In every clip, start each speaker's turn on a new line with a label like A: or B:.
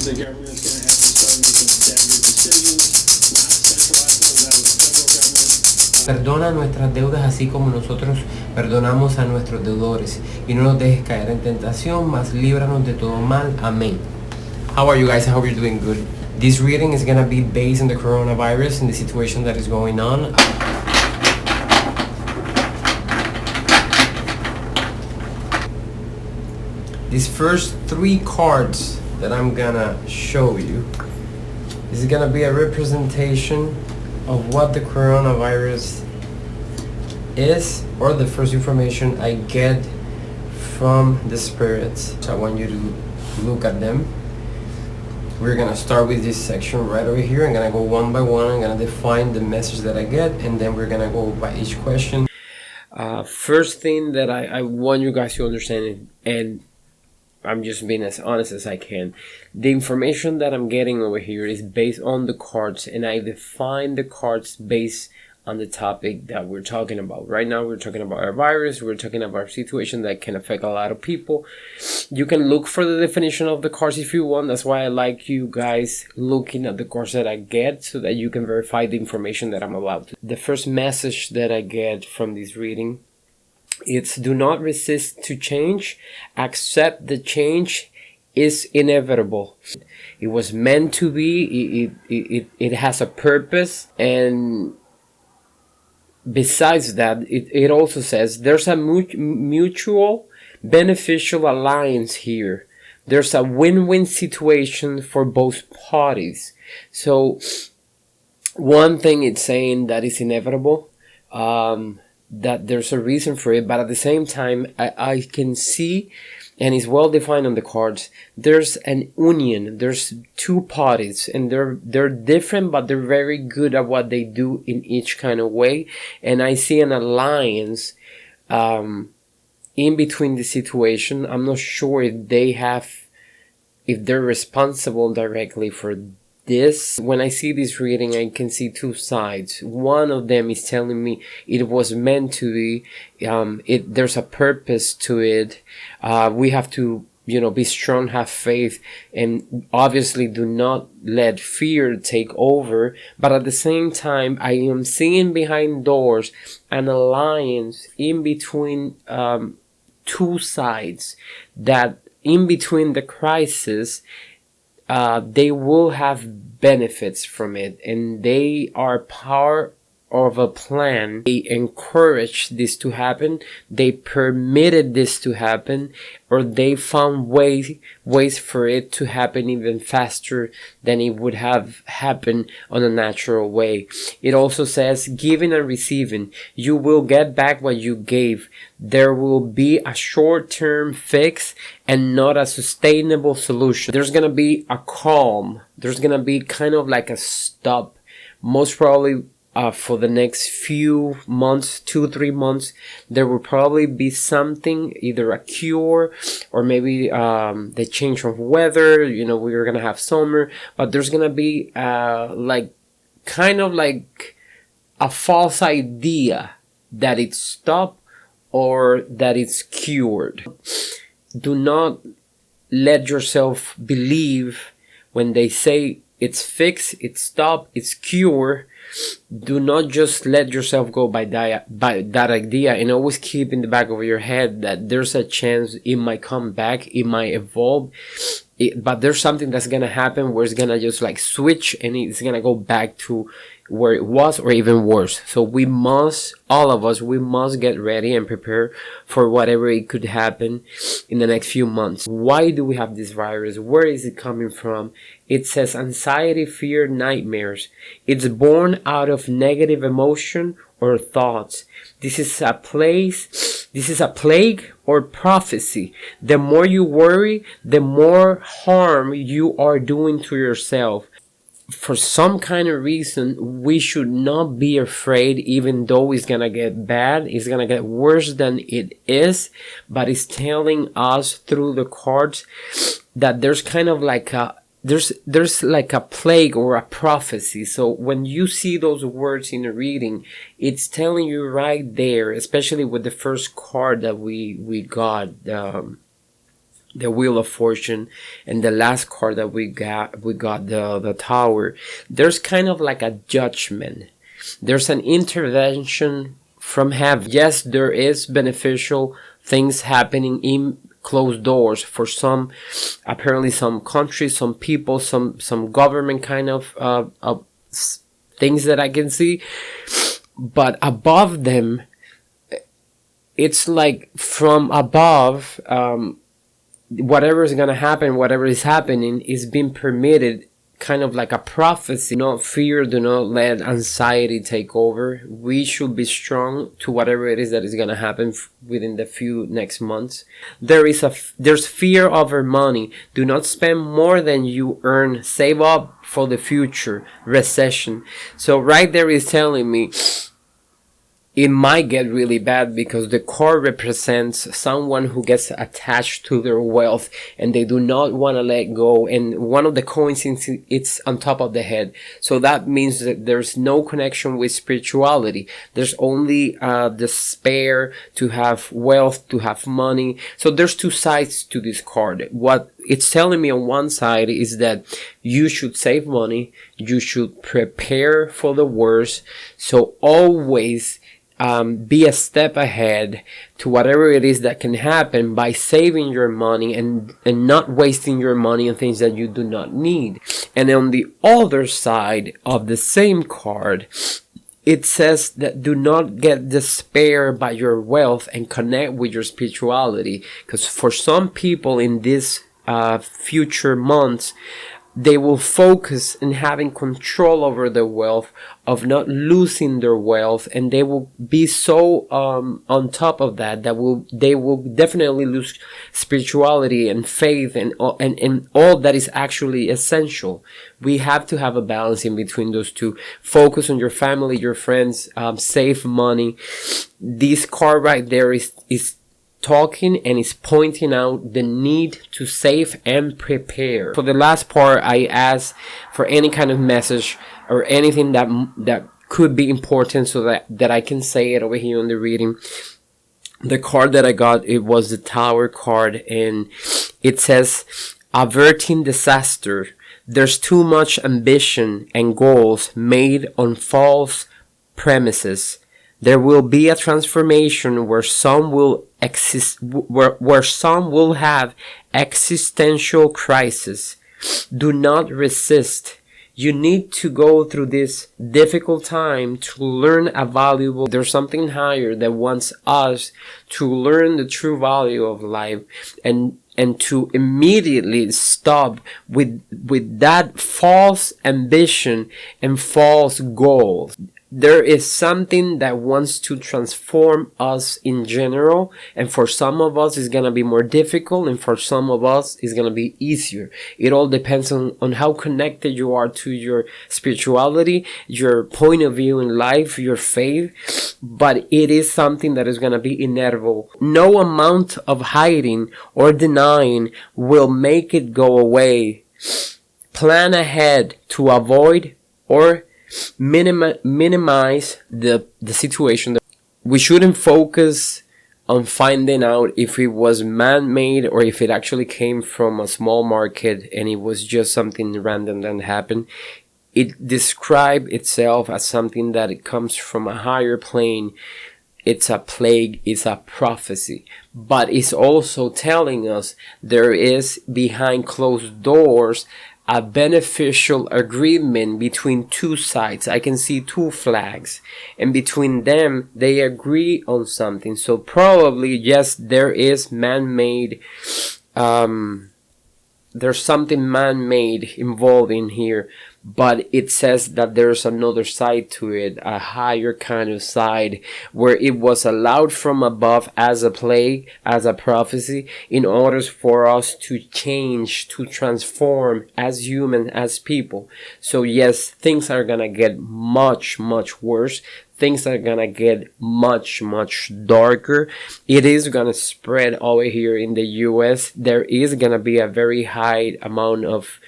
A: the government's going to have to start making staggered decisions, not centralizing that with the federal government.
B: Perdona nuestras deudas así como nosotros perdonamos a nuestros deudores, y no nos dejes caer en tentación, mas líbranos de todo mal. Amén. How are you guys? I hope you're doing good. This reading is going to be based on the coronavirus and the situation that is going on. These first 3 cards that I'm gonna show you is gonna be a representation of what the coronavirus is, or the first information I get from the spirits. So I want you to look at them. We're gonna start with this section right over here. I'm gonna go one by one. I'm gonna define the message that I get, and then we're gonna go by each question. First thing that I want you guys to understand, and I'm just being as honest as I can, the information that I'm getting over here is based on the cards, and I define the cards based on the topic that we're talking about. Right now we're talking about our virus, we're talking about a situation that can affect a lot of people. You can look for the definition of the cards if you want. That's why I like you guys looking at the cards that I get, so that you can verify the information that I'm about to. The first message that I get from this reading, it's do not resist to change, accept the change is inevitable. It was meant to be, it has a purpose, and besides that, it also says there's a mutual beneficial alliance here. There's a win-win situation for both parties. So one thing it's saying that is inevitable, that there's a reason for it, but at the same time I can see, and it's well defined on the cards, there's an union, there's 2 parties, and they're different, but they're very good at what they do in each kind of way. And I see an alliance in between the situation. I'm not sure if they're responsible directly for this. When I see this reading, I can see 2 sides. One of them is telling me it was meant to be. There's a purpose to it. We have to, be strong, have faith, and obviously do not let fear take over. But at the same time, I am seeing behind doors an alliance in between 2 sides, that in between the crisis, they will have benefits from it, and they are part of a plan. They encouraged this to happen, they permitted this to happen, or they found ways for it to happen even faster than it would have happened on a natural way. It also says giving and receiving. You will get back what you gave. There will be a short-term fix and not a sustainable solution. There's gonna be a calm. There's gonna be kind of like a stop, most probably for the next few months, 2-3 months. There will probably be something, either a cure or maybe the change of weather. We're gonna have summer, but there's gonna be kind of like a false idea that it's stopped or that it's cured. Do not let yourself believe when they say it's fixed, it's stopped, it's cured. Do not just let yourself go by that idea, and always keep in the back of your head that there's a chance it might come back, it might evolve, but there's something that's gonna happen where it's gonna just like switch and it's gonna go back to where it was or even worse. So all of us must get ready and prepare for whatever it could happen in the next few months. Why do we have this virus? Where is it coming from? It says anxiety, fear, nightmares. It's born out of negative emotion or thoughts. This is a plague or prophecy. The more you worry, the more harm you are doing to yourself. For some kind of reason, we should not be afraid, even though it's gonna get bad, it's gonna get worse than it is, but it's telling us through the cards that there's kind of like there's like a plague or a prophecy. So when you see those words in a reading, it's telling you right there, especially with the first card that we got, the Wheel of Fortune, and the last card that we got the Tower. There's kind of like a judgment. There's an intervention from heaven. Yes, there is beneficial things happening in closed doors for some, apparently some countries, some people, some government kind of things that I can see. But above them, it's like from above, whatever is gonna happen, whatever is happening, is being permitted, kind of like a prophecy. Do not fear, do not let anxiety take over. We should be strong to whatever it is that is gonna happen within the few next months. There's fear over money. Do not spend more than you earn. Save up for the future. Recession. So right there is telling me it might get really bad, because the card represents someone who gets attached to their wealth and they do not want to let go. And one of the coins, it's on top of the head. So that means that there's no connection with spirituality. There's only despair to have wealth, to have money. So there's two sides to this card. What it's telling me on one side is that you should save money. You should prepare for the worst. So always be a step ahead to whatever it is that can happen by saving your money and not wasting your money on things that you do not need. And on the other side of the same card, it says that do not get despair by your wealth and connect with your spirituality. Because for some people in this future months, they will focus in having control over their wealth, of not losing their wealth, and they will be so on top of that they will definitely lose spirituality and faith and all that is actually essential. We have to have a balance in between those two. Focus on your family, your friends, save money. This card right there is talking and is pointing out the need to save and prepare. For the last part, I asked for any kind of message or anything that could be important, so that I can say it over here on the reading. The card that I got, it was the Tower card, and it says, averting disaster. There's too much ambition and goals made on false premises. There will be a transformation where some will where some will have existential crisis. Do not resist. You need to go through this difficult time to learn a valuable. There's something higher that wants us to learn the true value of life, and to immediately stop with that false ambition and false goals. There is something that wants to transform us in general, and for some of us it's gonna be more difficult, and for some of us it's gonna be easier. It all depends on how connected you are to your spirituality, your point of view in life, your faith, but it is something that is gonna be inevitable. No amount of hiding or denying will make it go away. Plan ahead to avoid or minimize the situation. We shouldn't focus on finding out if it was man-made or if it actually came from a small market and it was just something random that happened. It describes itself as something that it comes from a higher plane. It's a plague, it's a prophecy, but it's also telling us there is behind closed doors a beneficial agreement between two sides. I can see two flags, and between them they agree on something. So probably, yes, there is man-made, there's something man-made involved in here, but it says that there's another side to it, a higher kind of side, where it was allowed from above as a plague, as a prophecy, in order for us to change, to transform as human, as people. So yes, things are gonna get much, much worse. Things are gonna get much, much darker. It is gonna spread over here in the US. There is gonna be a very high amount of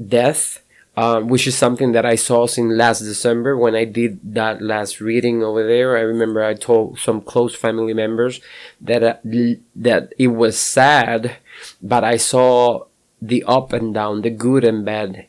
B: death which is something that I saw since last December when I did that last reading over there. I remember I told some close family members that that it was sad, but I saw the up and down, the good and bad,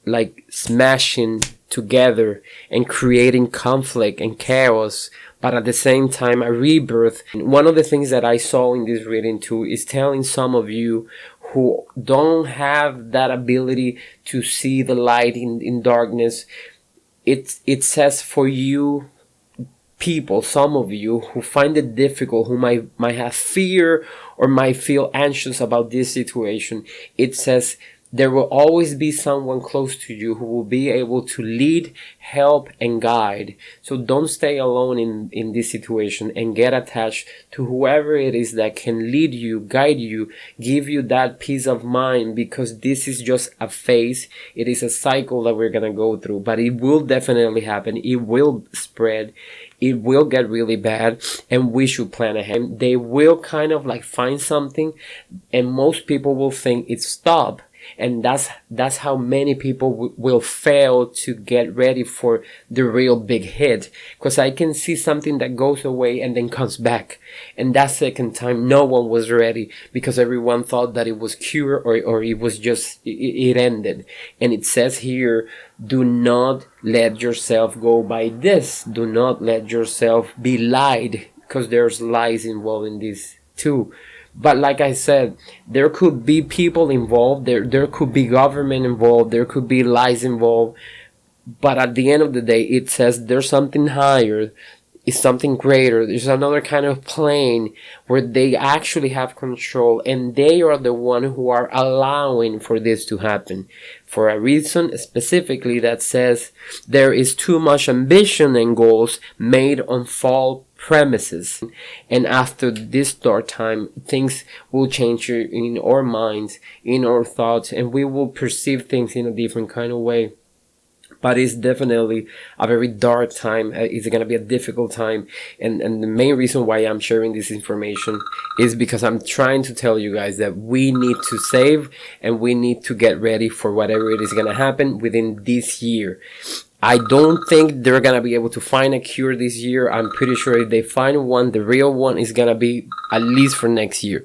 B: like smashing together and creating conflict and chaos, but at the same time a rebirth. One of the things that I saw in this reading too is telling some of you who don't have that ability to see the light in darkness. It says for you people, some of you who find it difficult, who might have fear or might feel anxious about this situation, it says there will always be someone close to you who will be able to lead, help, and guide. So don't stay alone in this situation, and get attached to whoever it is that can lead you, guide you, give you that peace of mind, because this is just a phase. It is a cycle that we're gonna go through, but it will definitely happen. It will spread. It will get really bad, and we should plan ahead. They will kind of like find something, and most people will think it's stop. And that's how many people will fail to get ready for the real big hit, because I can see something that goes away and then comes back, and that second time no one was ready, because everyone thought that it was cured, or it was just it ended. And it says here, do not let yourself go by this. Do not let yourself be lied, because there's lies involved in this too. But like I said, there could be people involved, there could be government involved, there could be lies involved. But at the end of the day, it says there's something higher, it's something greater. There's another kind of plane where they actually have control, and they are the one who are allowing for this to happen. For a reason specifically that says there is too much ambition and goals made on false premises, and after this dark time things will change in our minds, in our thoughts, and we will perceive things in a different kind of way. But it's definitely a very dark time. It's going to be a difficult time, and the main reason why I'm sharing this information is because I'm trying to tell you guys that we need to save, and we need to get ready for whatever it is going to happen within this year. I don't think they're gonna be able to find a cure this year. I'm pretty sure if they find one, the real one is gonna be at least for next year.